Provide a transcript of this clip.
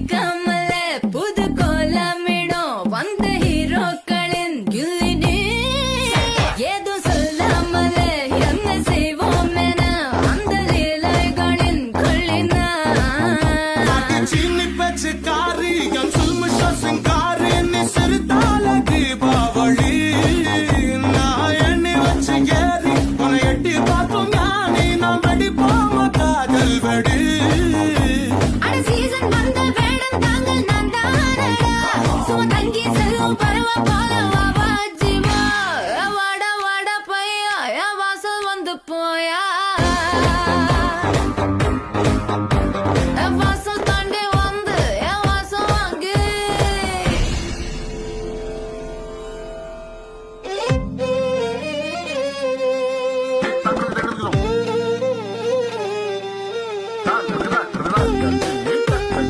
கேட்காமலே புது கோலமிடும் வந்த ஹீரோக்களின் கில்லினி ஏதோ சொல்லாமலே என்ன செய்வோம் என அந்த லீலைகளின் கொள்ளினா சீனி பேச்சு காரி என் சுல்மிஷ சிங்காரி